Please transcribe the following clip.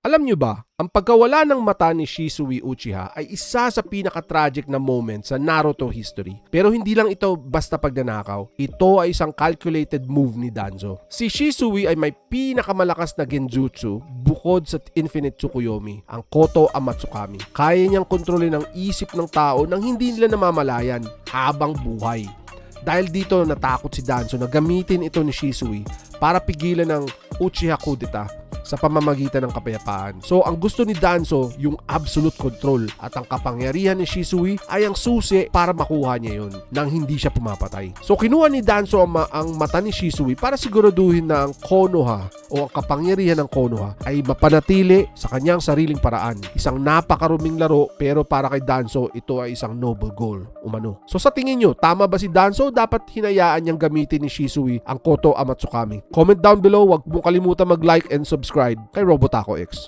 Alam nyo ba, ang pagkawala ng mata ni Shisui Uchiha ay isa sa pinaka-tragic na moment sa Naruto history. Pero hindi lang ito basta pagnanakaw, ito ay isang calculated move ni Danzo. Si Shisui ay may pinakamalakas na genjutsu bukod sa Infinite Tsukuyomi, ang Koto Amatsukami. Kaya niyang kontrolin ang isip ng tao nang hindi nila namamalayan habang buhay. Dahil dito natakot si Danzo na gamitin ito ni Shisui para pigilan ng Uchiha Kudeta sa pamamagitan ng kapayapaan. So ang gusto ni Danzo yung absolute control at ang kapangyarihan ni Shisui ay ang susi para makuha niya yon nang hindi siya pumapatay. So kinuha ni Danzo ang mata ni Shisui para siguraduhin na ang Konoha o ang kapangyarihan ng Konoha ay mapanatili sa kanyang sariling paraan. Isang napakaruming laro pero para kay Danzo ito ay isang noble goal umano. So sa tingin nyo, tama ba si Danzo? Dapat hinayaan niyang gamitin ni Shisui ang Koto Amatsukami? Comment down below, wag mong kalimutan mag-like and subscribe kay Robotaco X.